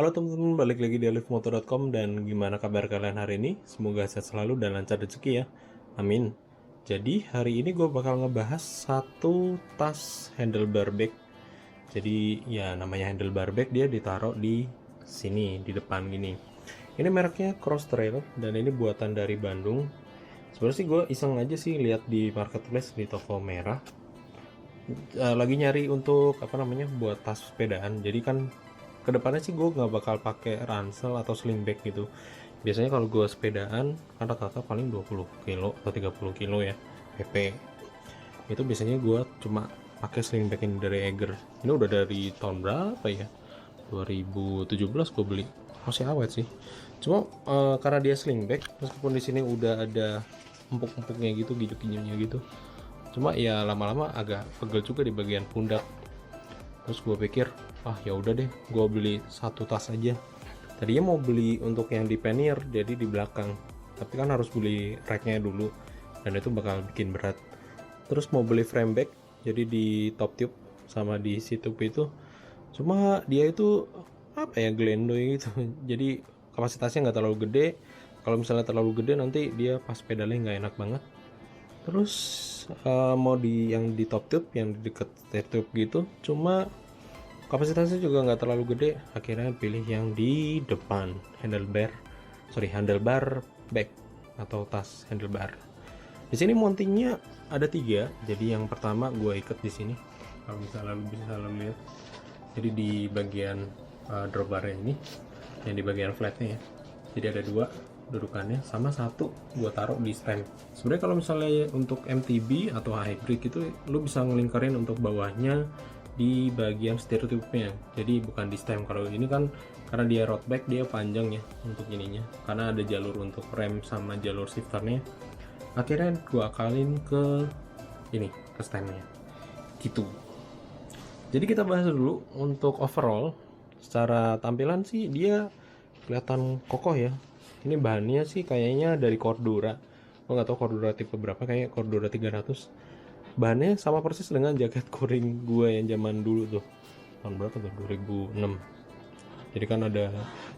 Halo teman-teman, balik lagi di alifmoto.com. Dan gimana kabar kalian hari ini? Semoga sehat selalu dan lancar rezeki ya. Amin. Jadi hari ini gue bakal ngebahas satu tas handlebar bag. Jadi ya namanya handlebar bag, dia ditaruh di sini, di depan gini. Ini mereknya Crosstrail dan ini buatan dari Bandung. Sebenarnya sih gue iseng aja sih lihat di marketplace di toko merah. Lagi nyari untuk apa namanya buat tas sepedaan. Jadi kan kedepannya sih gue nggak bakal pakai ransel atau sling bag gitu. Biasanya kalau gue sepedaan kan rata-rata paling 20 kilo atau 30 kilo ya PP. Itu biasanya gue cuma pakai sling bag ini dari Eger. Ini udah dari tahun berapa ya, 2017 gue beli, masih awet sih. Cuma karena dia sling bag, meskipun di sini udah ada empuk-empuknya gitu, gijuk-gijuknya gitu, cuma ya lama-lama agak pegel juga di bagian pundak. Terus gue pikir, ya udah deh, gue beli satu tas aja. Tadinya mau beli untuk yang di pannier, jadi di belakang, tapi kan harus beli racknya dulu dan itu bakal bikin berat. Terus mau beli frame bag, jadi di top tube sama di si tube itu, cuma dia itu apa ya, gelendoy gitu. Jadi kapasitasnya nggak terlalu gede. Kalau misalnya terlalu gede nanti dia pas pedalnya nggak enak banget. Terus mau di yang di top tube, yang di deket tube gitu, cuma kapasitasnya juga nggak terlalu gede. Akhirnya pilih yang di depan, handlebar bag atau tas handlebar. Di sini mountingnya ada 3. Jadi yang pertama gue ikat di sini, kalau misalnya lu bisa lihat. Jadi di bagian drawbar ini, yang di bagian flatnya ya. Jadi ada 2 dudukannya, sama 1 gue taruh di stem. Sebenarnya kalau misalnya untuk MTB atau hybrid itu lu bisa ngelingkarin untuk bawahnya di bagian steer tube-nya, jadi bukan di stem. Kalau ini kan karena dia road bag, dia panjang ya untuk ininya, karena ada jalur untuk rem sama jalur shifternya. Akhirnya gue akalin ke ini, ke stemnya gitu. Jadi kita bahas dulu untuk overall. Secara tampilan sih dia kelihatan kokoh ya. Ini bahannya sih kayaknya dari Cordura. Gue nggak tahu Cordura tipe berapa, kayak Cordura 300. Bahannya sama persis dengan jaket touring gue yang zaman dulu tuh. Tahun berapa tuh? 2006. Jadi kan ada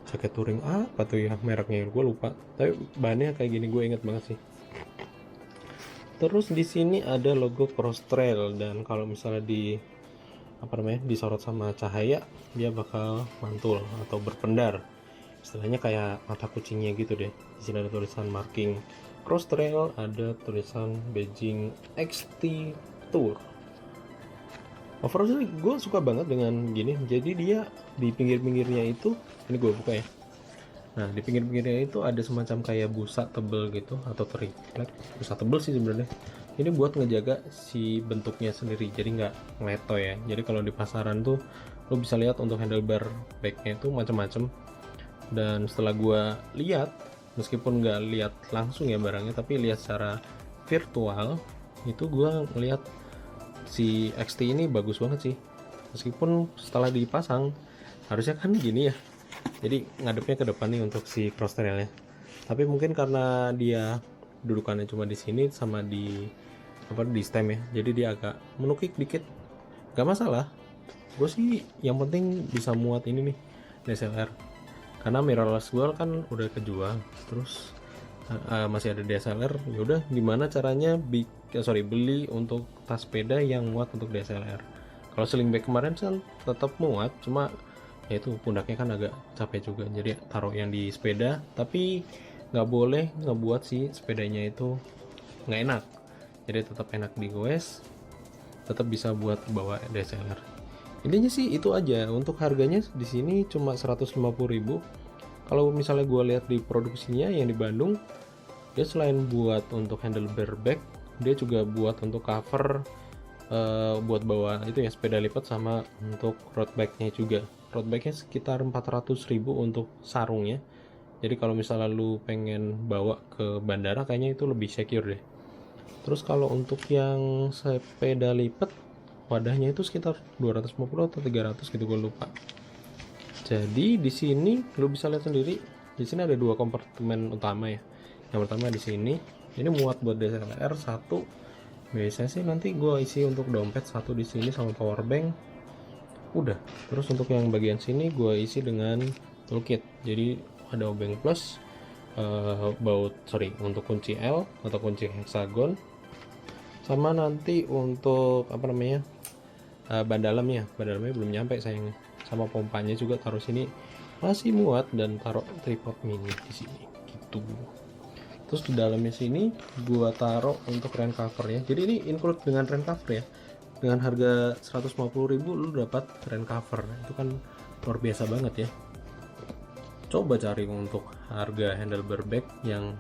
jaket touring apa tuh ya mereknya, gue lupa. Tapi bahannya kayak gini, gue inget banget sih. Terus di sini ada logo Crosstrail, dan kalau misalnya disorot sama cahaya, dia bakal mantul atau berpendar. Istilahnya kayak mata kucingnya gitu deh. Di sini ada tulisan marking Crosstrail, ada tulisan Beijing XT Tour. Overall gue suka banget dengan gini. Jadi dia di pinggir-pinggirnya itu, ini gue buka ya. Nah di pinggir-pinggirnya itu ada semacam kayak busa tebel gitu, atau triplek, busa tebel sih sebenarnya. Ini buat ngejaga si bentuknya sendiri, jadi nggak ngeleto ya. Jadi kalau di pasaran tuh lo bisa lihat untuk handlebar bagnya itu macam-macam. Dan setelah gue lihat, meskipun nggak lihat langsung ya barangnya, tapi lihat secara virtual, itu gue ngeliat si XT ini bagus banget sih. Meskipun setelah dipasang harusnya kan gini ya, jadi ngadepnya ke depan nih untuk si crosstrailnya. Tapi mungkin karena dia dudukannya cuma di sini sama di stem ya, jadi dia agak menukik dikit. Gak masalah, gue sih yang penting bisa muat ini nih DSLR, karena mirrorless gue kan udah kejual. Terus masih ada DSLR. Ya udah, gimana caranya beli untuk tas sepeda yang muat untuk DSLR. Kalau sling bag kemarin kan tetap muat, cuma ya itu pundaknya kan agak capek juga, jadi taruh yang di sepeda. Tapi nggak boleh ngebuat si sepedanya itu nggak enak, jadi tetap enak digoes, tetap bisa buat bawa DSLR. Intinya sih itu aja. Untuk harganya di sini cuma 150.000. Kalau misalnya gue lihat di produksinya yang di Bandung, dia selain buat untuk handlebar bag, dia juga buat untuk cover buat bawa itu ya, sepeda lipat, sama untuk road bagnya juga. Road bagnya sekitar 400.000 untuk sarungnya. Jadi kalau misalnya lu pengen bawa ke bandara, kayaknya itu lebih secure deh. Terus kalau untuk yang sepeda lipat, wadahnya itu sekitar 250 atau 300 gitu, gue lupa. Jadi di sini lu bisa lihat sendiri, di sini ada 2 kompartemen utama ya. Yang pertama di sini, ini muat buat DSLR 1. Biasanya sih nanti gue isi untuk dompet 1 di sini sama power bank. Udah. Terus untuk yang bagian sini gue isi dengan toolkit. Jadi ada obeng plus, untuk kunci L atau kunci hexagon, sama nanti untuk apa namanya, ban dalamnya belum nyampe sayangnya, sama pompanya juga taruh sini masih muat, dan taruh tripod mini di sini gitu. Terus di dalamnya sini gua taruh untuk rain cover ya. Jadi ini include dengan rain cover ya. Dengan harga 150.000 lu dapat rain cover. Itu kan luar biasa banget ya. Coba cari untuk harga handlebar bag yang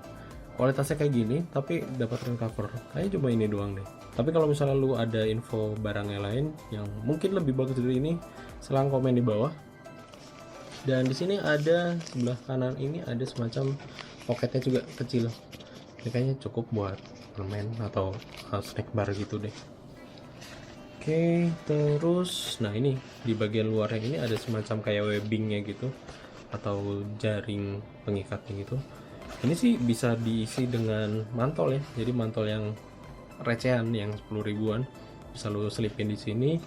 kualitasnya kayak gini tapi dapat rain cover. Kayaknya cuma ini doang deh. Tapi kalau misalnya lu ada info barangnya lain yang mungkin lebih bagus dari ini, silahkan komen di bawah. Dan di sini ada sebelah kanan ini ada semacam poketnya juga kecil. Ini kayaknya cukup buat permen atau snack bar gitu deh. Oke, terus nah ini di bagian luarnya ini ada semacam kayak webbingnya gitu atau jaring pengikatnya gitu. Ini sih bisa diisi dengan mantol ya. Jadi mantol yang recehan yang 10 ribuan bisa lo selipin di sini.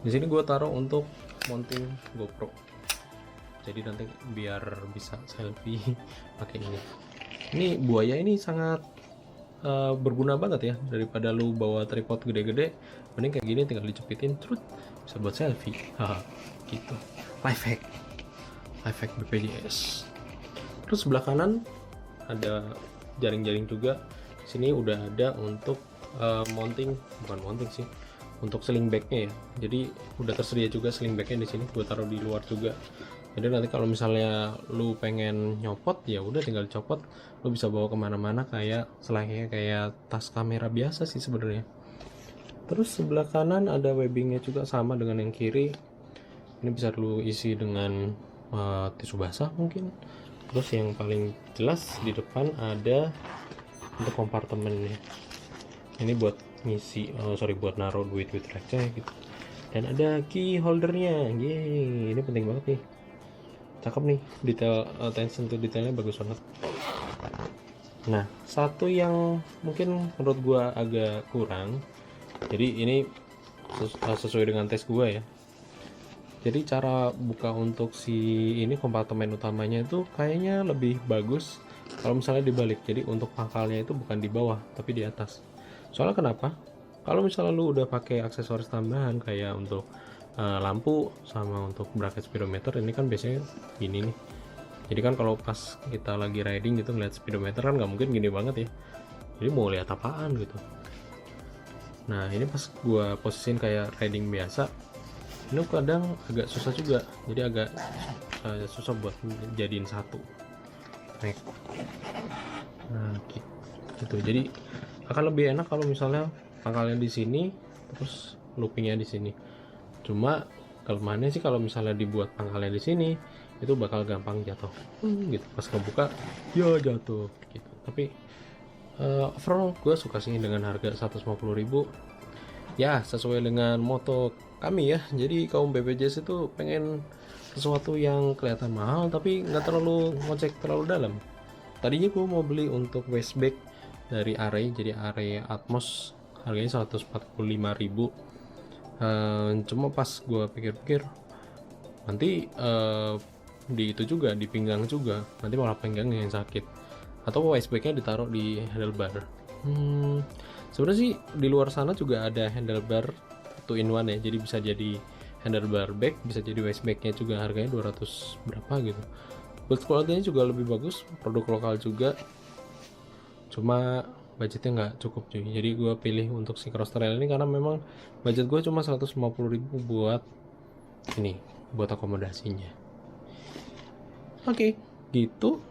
Di sini gue taruh untuk mounting GoPro. Jadi nanti biar bisa selfie pakai ini. Ini buaya ini sangat berguna banget ya, daripada lu bawa tripod gede-gede, mending kayak gini tinggal dicepitin terus bisa buat selfie. Haha, gitu. Life hack BPJS. Terus sebelah kanan ada jaring-jaring juga. Sini udah ada untuk bukan mounting sih, untuk sling bagnya ya. Jadi udah tersedia juga sling bagnya di sini. Gue taruh di luar juga. Jadi nanti kalau misalnya lu pengen nyopot ya udah tinggal copot, lu bisa bawa kemana-mana kayak selayaknya kayak tas kamera biasa sih sebenarnya. Terus sebelah kanan ada webbingnya juga sama dengan yang kiri. Ini bisa lu isi dengan tisu basah mungkin. Terus yang paling jelas di depan ada untuk kompartemennya. Ini buat ngisi, buat naruh duit receh gitu. Dan ada key holdernya. Yeay, ini penting banget nih. Cakep nih, detail, attention to detailnya bagus banget. Nah, satu yang mungkin menurut gua agak kurang, jadi ini sesuai dengan tes gua ya. Jadi cara buka untuk si ini kompartemen utamanya itu kayaknya lebih bagus kalau misalnya dibalik. Jadi untuk pangkalnya itu bukan di bawah tapi di atas. Soalnya kenapa? Kalau misalnya lu udah pakai aksesoris tambahan kayak untuk lampu sama untuk bracket speedometer, ini kan biasanya gini nih. Jadi kan kalau pas kita lagi riding gitu ngeliat speedometer kan nggak mungkin gini banget ya. Jadi mau lihat apaan gitu. Nah ini pas gua posisiin kayak riding biasa, ini kadang agak susah juga. Jadi agak susah buat jadiin satu. Nah gitu. Jadi akan lebih enak kalau misalnya pangkalnya di sini terus loopingnya di sini. Cuma kelemahannya sih kalau misalnya dibuat pangkalnya di sini itu bakal gampang jatuh gitu, pas kebuka ya jatuh gitu. Tapi overall gue suka sih dengan harga 150.000 ya, sesuai dengan moto kami ya. Jadi kaum BPJS itu pengen sesuatu yang kelihatan mahal tapi nggak terlalu ngecek terlalu dalam. Tadinya gue mau beli untuk waist bag dari Array, jadi Array Atmos, harganya 145.000. Cuma pas gue pikir-pikir nanti di itu juga, di pinggang juga, nanti malah pinggangnya yang sakit. Atau waist bagnya ditaruh di handlebar. Sebenarnya sih di luar sana juga ada handlebar 2-in-1 ya, jadi bisa jadi handlebar bag, bisa jadi waist bagnya juga, harganya 200 berapa gitu. Build quality-nya juga lebih bagus, produk lokal juga. Cuma budgetnya nggak cukup cuy, jadi gue pilih untuk si cross trail ini karena memang budget gue cuma 150.000 buat ini, buat akomodasinya. Oke, gitu.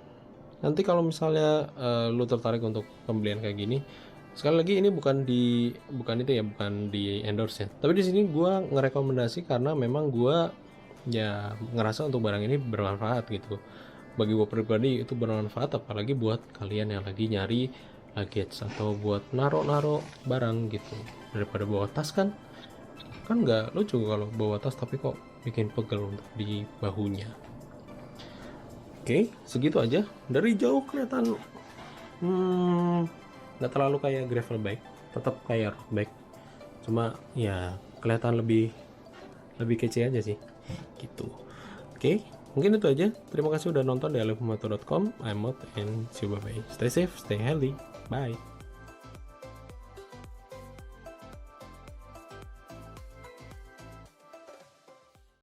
Nanti kalau misalnya lu tertarik untuk pembelian kayak gini, sekali lagi ini bukan di endorse ya, tapi di sini gue ngerekomendasi karena memang gue ya ngerasa untuk barang ini bermanfaat gitu. Bagi gue pribadi itu bermanfaat, apalagi buat kalian yang lagi nyari luggage atau buat naro barang gitu. Daripada bawa tas kan nggak lucu kalau bawa tas tapi kok bikin pegel untuk di bahunya. Oke, segitu aja. Dari jauh kelihatan nggak terlalu kayak gravel bike, tetap kayak road bike, cuma ya kelihatan lebih kece aja sih gitu. Oke, mungkin itu aja. Terima kasih udah nonton di alifmoto.com. I'm out and see you, bye bye. Stay safe, stay healthy, bye.